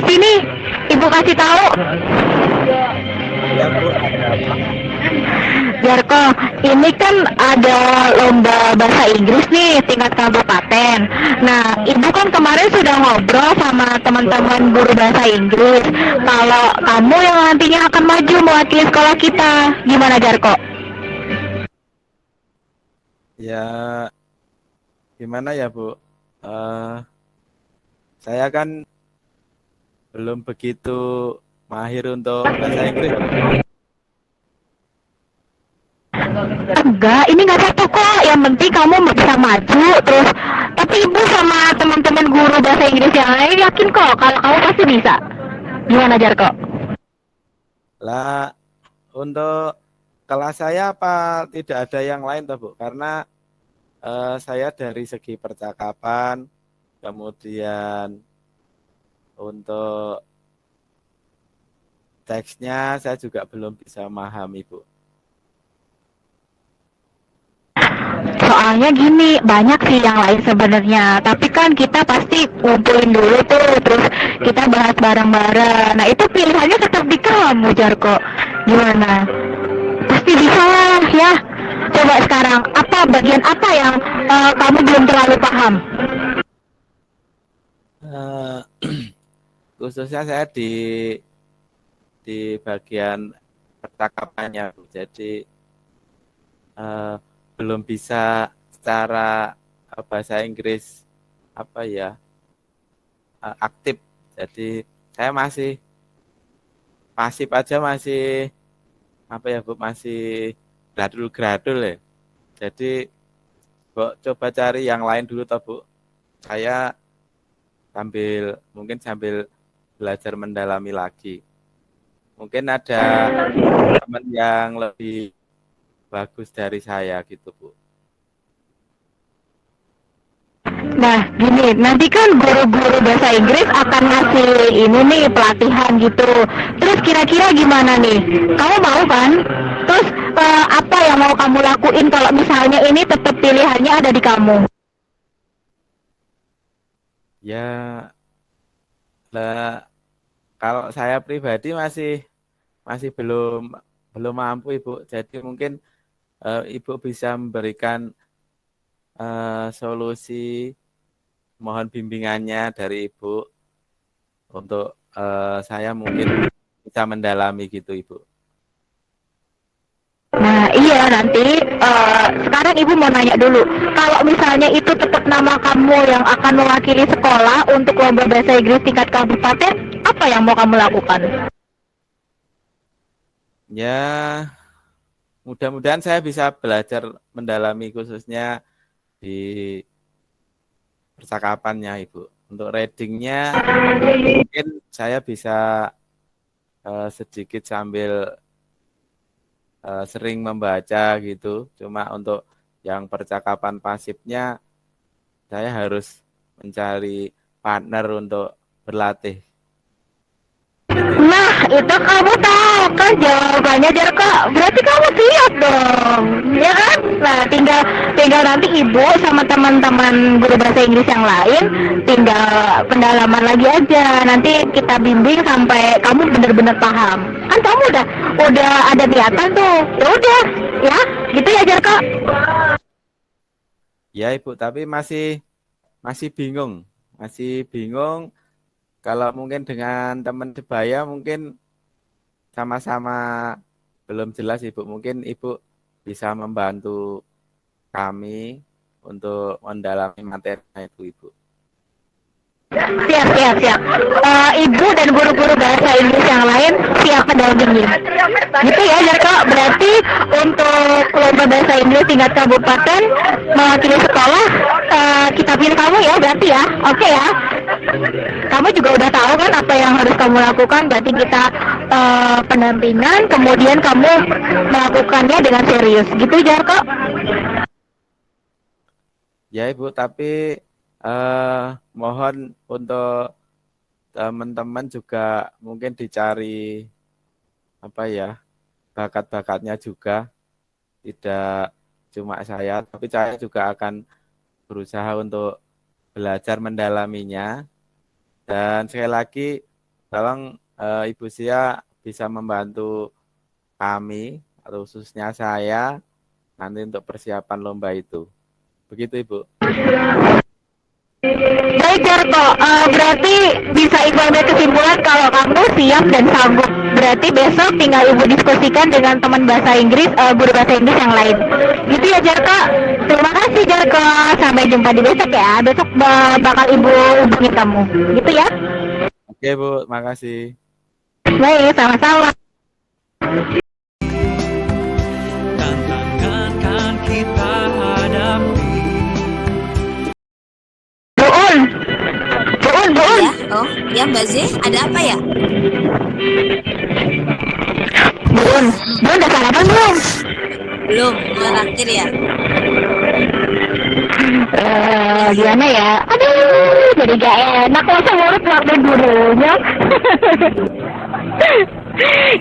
Sini, Ibu kasih tahu. Ya Bu, ada apa? Jarko, ini kan ada lomba bahasa Inggris nih tingkat kabupaten. Nah, Ibu kan kemarin sudah ngobrol sama teman-teman guru bahasa Inggris. Kalau kamu yang nantinya akan maju mewakili sekolah kita, gimana Jarko? Ya gimana ya Bu? Eh, saya kan belum begitu mahir untuk bahasa Inggris. Enggak, ini nggak apa-apa kok. Yang penting kamu bisa maju terus. Tapi Ibu sama teman-teman guru bahasa Inggris yang lain yakin kok kalau kamu pasti bisa. Gimana Jarko? Lah untuk kelas saya apa tidak ada yang lain toh Bu? Karena saya dari segi percakapan, kemudian untuk teksnya saya juga belum bisa memahami Bu. Soalnya gini, banyak sih yang lain sebenarnya. Tapi kan kita pasti ngumpulin dulu tuh, terus kita bahas bareng-bareng. Nah itu pilihannya tetap di kamu, Jarko. Gimana? Pasti bisa lah ya. Coba sekarang, apa bagian apa yang kamu belum terlalu paham? Eh, Khususnya saya di bagian percakapannya Bu. Jadi eh, belum bisa secara bahasa Inggris apa ya aktif. Jadi saya masih pasif aja, masih apa ya Bu, masih gradul-gradul ya. Jadi Bu, coba cari yang lain dulu toh Bu. Saya mungkin sambil belajar mendalami lagi. Mungkin ada teman yang lebih bagus dari saya gitu Bu. Nah, gini, nanti kan guru-guru bahasa Inggris akan ngasih ini nih pelatihan gitu. Terus kira-kira gimana nih? Kamu mau kan? Terus apa yang mau kamu lakuin kalau misalnya ini tetap pilihannya ada di kamu? Ya lah, kalau saya pribadi masih masih belum belum mampu Ibu. Jadi mungkin Ibu bisa memberikan solusi, mohon bimbingannya dari Ibu untuk saya mungkin bisa mendalami gitu Ibu. Nah, iya nanti sekarang Ibu mau nanya dulu. Kalau misalnya itu tetap nama kamu yang akan mewakili sekolah untuk lomba bahasa Inggris tingkat kabupaten, apa yang mau kamu lakukan? Ya, mudah-mudahan saya bisa belajar mendalami khususnya di percakapannya Ibu. Untuk readingnya mungkin saya bisa sedikit sambil sering membaca gitu. Cuma untuk yang percakapan pasifnya saya harus mencari partner untuk berlatih. Gitu Ibu. Nah, itu kamu tahu kan jawabannya Jarko. Berarti kamu siap dong, ya kan? Nah, tinggal tinggal nanti ibu sama teman-teman guru bahasa Inggris yang lain, tinggal pendalaman lagi aja. Nanti kita bimbing sampai kamu benar-benar paham. Kan kamu udah ada niatan tuh. Ya udah, ya, gitu ya Jarko. Ya Ibu, tapi masih masih bingung. Masih bingung kalau mungkin dengan teman sebaya mungkin sama-sama belum jelas Ibu. Mungkin Ibu bisa membantu kami untuk mendalami materinya itu Ibu. Siap, siap, siap. Ibu dan guru-guru bahasa Inggris yang lain siap mendampingi. Gitu ya, Jarko. Berarti untuk lomba bahasa Inggris tingkat kabupaten mewakili sekolah, kita pilih kamu ya, berarti ya. Oke ya. Kamu juga udah tahu kan apa yang harus kamu lakukan. Berarti kita pendampingan, kemudian kamu melakukannya dengan serius. Gitu, Jarko. Ya Ibu, tapi mohon untuk teman-teman juga mungkin dicari apa ya, bakat-bakatnya juga, tidak cuma saya, tapi saya juga akan berusaha untuk belajar mendalaminya Dan sekali lagi, tolong Ibu Sia bisa membantu kami, atau khususnya saya, nanti untuk persiapan lomba itu. Begitu, Ibu. Baik Jarko, berarti bisa Ibu ambil kesimpulan kalau kamu siap dan sanggup. Berarti besok tinggal Ibu diskusikan dengan teman bahasa Inggris, guru bahasa Inggris yang lain. Gitu ya Jarko. Terima kasih Jarko. Sampai jumpa di besok ya. Besok bakal Ibu hubungi kamu. Gitu ya. Oke, Bu. Makasih. Baik, sama-sama. Tantangan kan kita hadapi. Buun. Ya, oh, ya Mbak Z, ada apa ya? Buun udah sarapan belum? Belum, terakhir ya. Gimana ya? Aduh, jadi gak enak masa mulut waktu gurunya.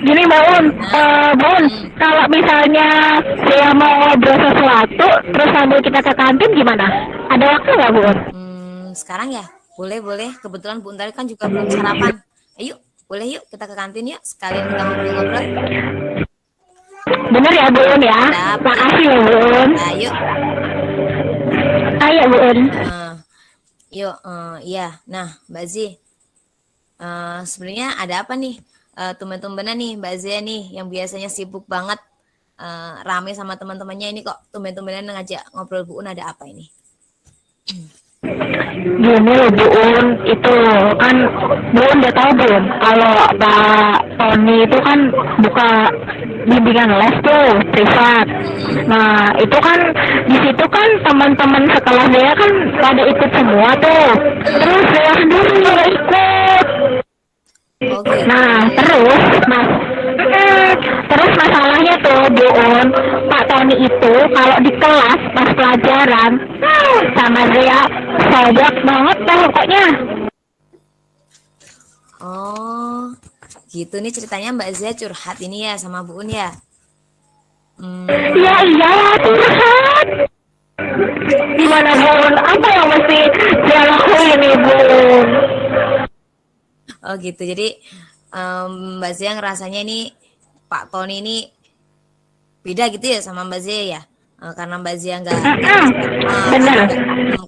Gini Bun, kalau misalnya saya mau ngobrol sesuatu, terus sambil kita ke kantin gimana? Ada waktu nggak Bun? Sekarang ya? Boleh. Kebetulan Bu Untari kan juga belum sarapan. Ayo, boleh yuk kita ke kantin yuk. Sekalian kita ngobrol-ngobrol. Bener ya Bun ya? Makasih ya Bun. Ayo. Ayo Bun. Yuk, iya. Nah, Mbak Z, sebenarnya ada apa nih? Tumben-tumbenan nih Mbak Z nih, yang biasanya sibuk banget, rame sama teman-temannya ini kok tumben-tumbenan ngajak ngobrol Bu Un, ada apa ini? Gini loh Bu Un, itu kan Bu Un udah tahu belum kalau Pak Tony itu kan buka bimbingan les tuh privat. Nah itu kan di situ kan teman-teman sekelas saya kan pada ikut semua tuh, terus saya sendiri nggak ikut. Okay. Nah terus masalahnya tuh Bu Un, Pak Tony itu kalau di kelas pas pelajaran sama saya sobek banget dah pokoknya. Oh, gitu nih ceritanya Mbak Zia curhat ini ya sama Bu Un ya? Iya curhat. Gimana Bu Un? Apa yang mesti dia lakuin nih Bu Un? Oh gitu, jadi Mbak Zia ngerasanya ini Pak Tony ini beda gitu ya sama Mbak Zia ya? Karena Mbak Zia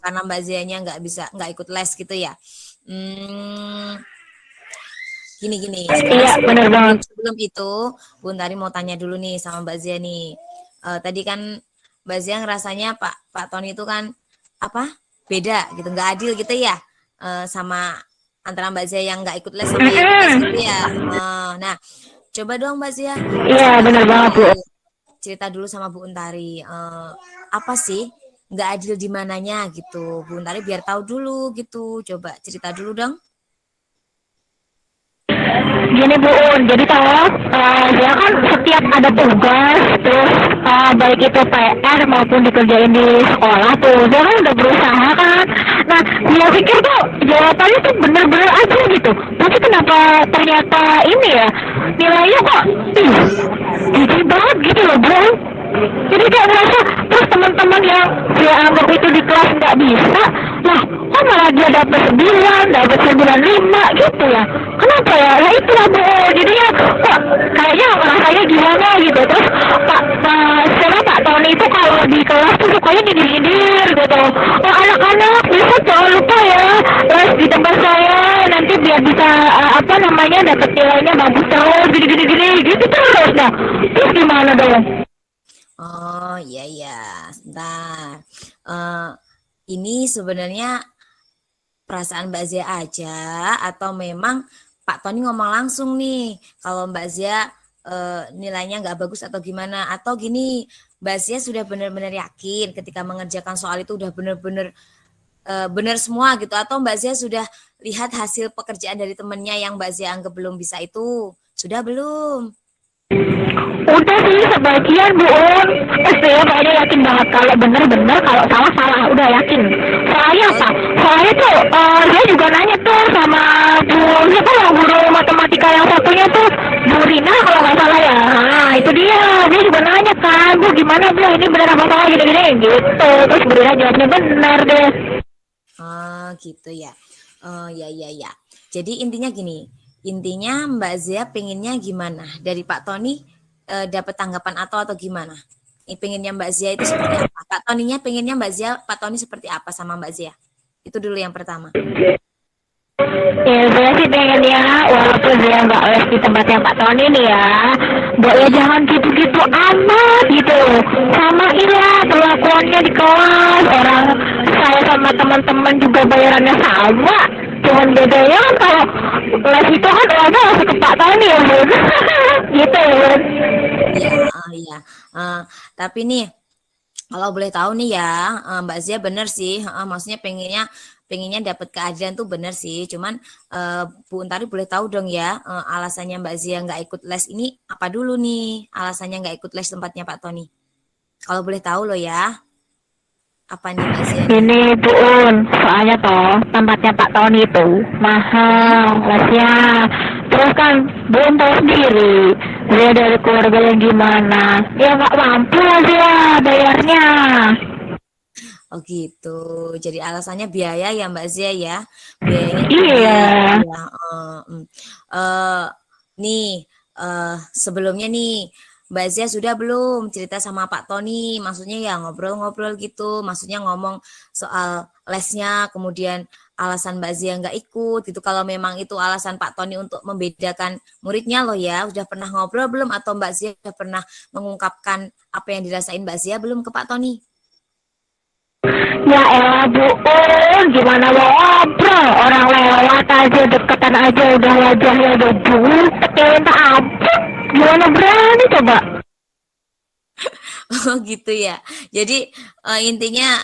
karena Mbak Zia-nya nggak ikut les gitu ya? Gini. Iya, benar banget. Sebelum itu, Bun Tari mau tanya dulu nih sama Mbak Zia nih. Tadi kan Mbak Zia ngerasanya Pak Tony itu kan beda gitu, nggak adil gitu ya, sama antara Mbak Zia yang nggak ikut les sama yang ikut les gitu ya. Nah, coba dong Mbak Zia. Iya, benar banget Bu. Cerita dulu sama Bu Untari, apa sih nggak adil di mananya gitu, Bu Untari biar tahu dulu gitu. Coba cerita dulu dong. Gini Bu Un, jadi kalau dia kan setiap ada tugas, terus baik itu PR maupun dikerjain di sekolah tuh, dia kan udah berusaha kan. Nah, dia pikir tuh jawabannya tuh bener-bener aja gitu. Tapi kenapa ternyata ini ya, nilainya kok tinggi banget gitu loh Bu. Jadi kayak merasa, terus teman-teman yang dia anggap itu di kelas nggak bisa, lah kok malah dia dapat 9, dapat 95 gitu ya. Kenapa ya? Ya itulah Bu. Jadinya kok kayaknya rasanya gimana gitu. Terus Pak Tony itu kalau di kelas tuh sukanya nyindir-nyindir gitu. Oh anak-anak bisa jangan lupa ya les di tempat saya, nanti biar bisa dapat nilainya bagus terus gini gitu terus. Nah terus gimana dong? Oh iya, sebentar. Ini sebenarnya perasaan Mbak Zia aja atau memang Pak Tony ngomong langsung nih kalau Mbak Zia nilainya nggak bagus atau gimana? Atau gini, Mbak Zia sudah benar-benar yakin ketika mengerjakan soal itu udah benar-benar benar semua gitu? Atau Mbak Zia sudah lihat hasil pekerjaan dari temennya yang Mbak Zia anggap belum bisa itu? Sudah belum? Udah sih sebagian Bu Un. Saya kayaknya yakin banget kalau bener-bener, kalau salah udah yakin. Soalnya apa? Soalnya tuh saya juga nanya tuh sama Bu siapa ya, guru matematika yang satunya tuh Bu Rina kalau nggak salah ya. Nah itu dia juga nanya kan, Bu gimana Bu ini bener apa salah gini-gini gitu. Terus Bu Rina jawabnya benar deh. Oh gitu ya. Oh ya. Jadi intinya gini, intinya Mbak Zia pengennya gimana? Dari Pak Tony dapat tanggapan atau gimana? Pengennya Mbak Zia itu seperti apa? Pak Toninya pengennya Mbak Zia, Pak Tony seperti apa sama Mbak Zia? Itu dulu yang pertama. Ya, saya sih pengen ya, walaupun dia nggak les di tempatnya Pak Tony nih ya, Mbak ya jangan gitu-gitu amat gitu. Samainlah perlakuannya di kelas. Orang saya sama teman-teman juga bayarannya sama. Cuman bedanya kan kalau les itu kan uangnya langsung ke Pak Tony ya, Bun. Gitu ya, Bun. Iya. Tapi nih, kalau boleh tahu nih ya, Mbak Zia bener sih, maksudnya pengennya dapat keadilan tuh bener sih. Cuman Bu Untari boleh tahu dong ya, alasannya Mbak Zia nggak ikut les ini apa dulu nih? Alasannya nggak ikut les tempatnya Pak Tony. Kalau boleh tahu loh ya, apa nih Mbak Zia? Ini Bu Un, soalnya toh tempatnya Pak Tony itu mahal lesnya. Terus kan Bu Un tahu sendiri, dia dari keluarga yang gimana, dia nggak mampu lah dia bayarnya. Oh gitu. Jadi alasannya biaya ya Mbak Zia ya. Biayanya Iya. ya. Nih sebelumnya nih Mbak Zia sudah belum cerita sama Pak Tony? Maksudnya ya ngobrol-ngobrol gitu. Maksudnya ngomong soal lesnya, kemudian alasan Mbak Zia nggak ikut gitu. Kalau memang itu alasan Pak Tony untuk membedakan muridnya loh ya. Udah pernah ngobrol belum? Atau Mbak Zia udah pernah mengungkapkan apa yang dirasain Mbak Zia belum ke Pak Tony? Ya elah Bu Un, gimana mau ngobrol? Orang lewat aja, deketan aja udah wajahnya udah butek, ya minta ampun. Gimana berani coba? Oh gitu ya. Jadi intinya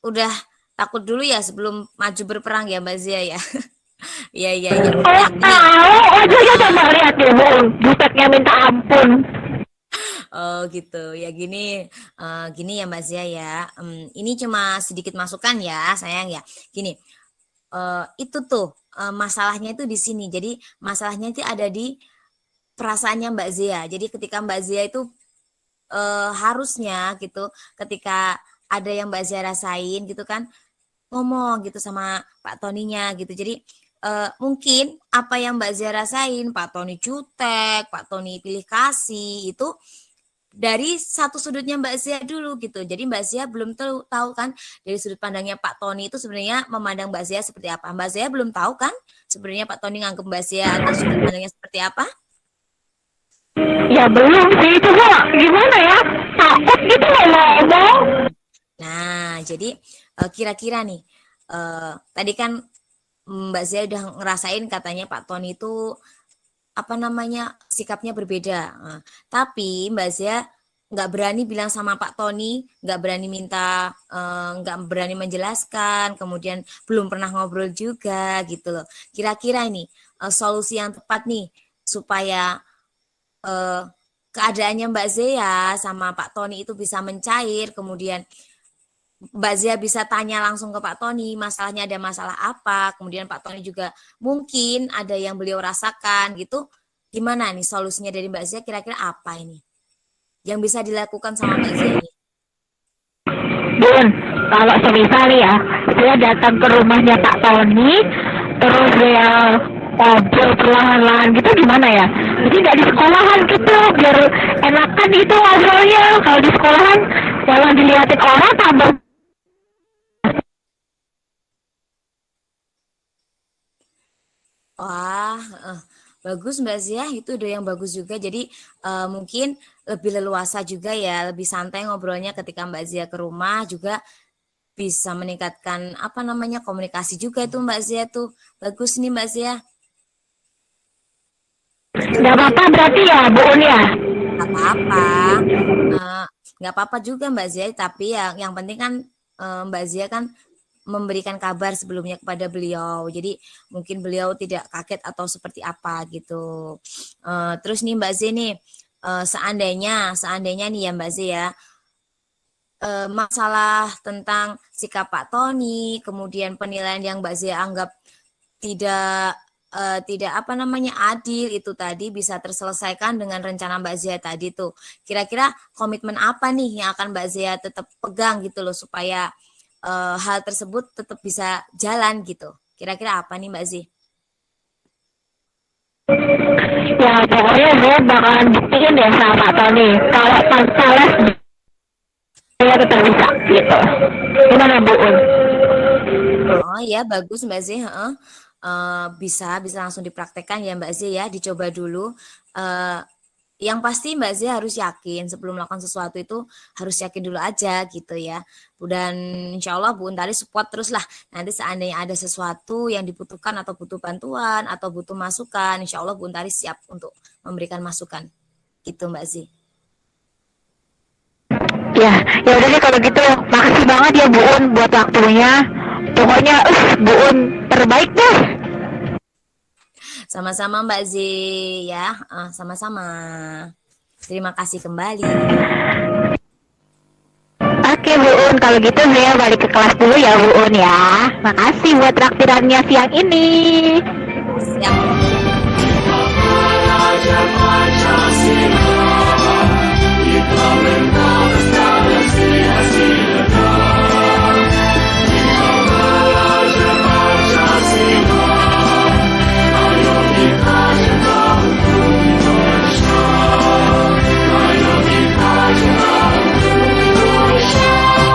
udah takut dulu ya sebelum maju berperang ya Mbak Zia ya. Iya. Oh tahu, wajahnya coba lihat deh Bu Un, buteknya minta ampun. Oh gitu ya gini ya Mbak Zia ya. Ini cuma sedikit masukan ya sayang ya. Gini itu tuh masalahnya itu di sini. Jadi masalahnya itu ada di perasaannya Mbak Zia. Jadi ketika Mbak Zia itu harusnya gitu ketika ada yang Mbak Zia rasain gitu kan ngomong gitu sama Pak Toninya gitu. Jadi mungkin apa yang Mbak Zia rasain, Pak Tony jutek, Pak Tony pilih kasih itu dari satu sudutnya Mbak Zia dulu gitu. Jadi Mbak Zia belum tahu kan dari sudut pandangnya Pak Tony itu sebenarnya memandang Mbak Zia seperti apa. Mbak Zia belum tahu kan sebenarnya Pak Tony nganggep Mbak Zia atau sudut pandangnya seperti apa? Ya belum sih, coba gimana ya? Takut gitu loh ngomong. Nah, jadi kira-kira nih tadi kan Mbak Zia udah ngerasain katanya Pak Tony itu apa namanya sikapnya berbeda. Nah, tapi Mbak Zia nggak berani bilang sama Pak Tony, nggak berani minta, nggak berani menjelaskan, kemudian belum pernah ngobrol juga gitu loh. Kira-kira ini solusi yang tepat nih supaya keadaannya Mbak Zia sama Pak Tony itu bisa mencair, kemudian Mbak Zia bisa tanya langsung ke Pak Tony, masalahnya ada masalah apa, kemudian Pak Tony juga mungkin ada yang beliau rasakan gitu. Gimana nih solusinya dari Mbak Zia kira-kira apa ini? Yang bisa dilakukan sama Mbak Zia ini? Bun, kalau semisal nih ya, saya datang ke rumahnya Pak Tony, terus dia ngobrol perlahan-lahan gitu gimana ya? Jadi nggak di sekolahan gitu, biar enakan gitu ngobrolnya. Kalau di sekolahan, kalau dilihatin orang tambah. Wah, bagus Mbak Zia, itu udah yang bagus juga. Jadi mungkin lebih leluasa juga ya, lebih santai ngobrolnya ketika Mbak Zia ke rumah juga bisa meningkatkan apa namanya komunikasi juga itu Mbak Zia tuh. Bagus nih Mbak Zia. Nggak apa-apa berarti ya Bu Un ya? Nggak apa-apa, nggak apa-apa juga Mbak Zia. Tapi yang penting kan Mbak Zia kan memberikan kabar sebelumnya kepada beliau. Jadi mungkin beliau tidak kaget atau seperti apa gitu. Terus nih Mbak Zia nih, seandainya nih ya Mbak Zia, masalah tentang sikap Pak Tony, kemudian penilaian yang Mbak Zia anggap tidak apa namanya adil itu tadi bisa terselesaikan dengan rencana Mbak Zia tadi tuh. Kira-kira komitmen apa nih yang akan Mbak Zia tetap pegang gitu loh supaya hal tersebut tetap bisa jalan gitu. Kira-kira apa nih Mbak Zia? Ya pokoknya gue bakalan buktiin deh sama Pak Tony kalau tanpa les saya tetap bisa gitu. Gimana Bu Un? Oh ya, bagus Mbak Z. Heeh. Bisa langsung dipraktekkan ya Mbak Z ya, dicoba dulu. Yang pasti Mbak Z harus yakin sebelum melakukan sesuatu itu harus yakin dulu aja gitu ya. Dan insya Allah Bu Untari support terus lah. Nanti seandainya ada sesuatu yang dibutuhkan atau butuh bantuan atau butuh masukan, insya Allah Bu Untari siap untuk memberikan masukan. Gitu Mbak Z. Ya udah deh kalau gitu. Makasih banget ya Bu Un buat waktunya. Pokoknya Bu Un terbaik deh. Sama-sama Mbak Z ya. Sama-sama. Terima kasih kembali. Oke Bu Un, kalau gitu saya balik ke kelas dulu ya Bu Un ya. Makasih buat traktirannya siang ini. Siap. Raja Pancasila.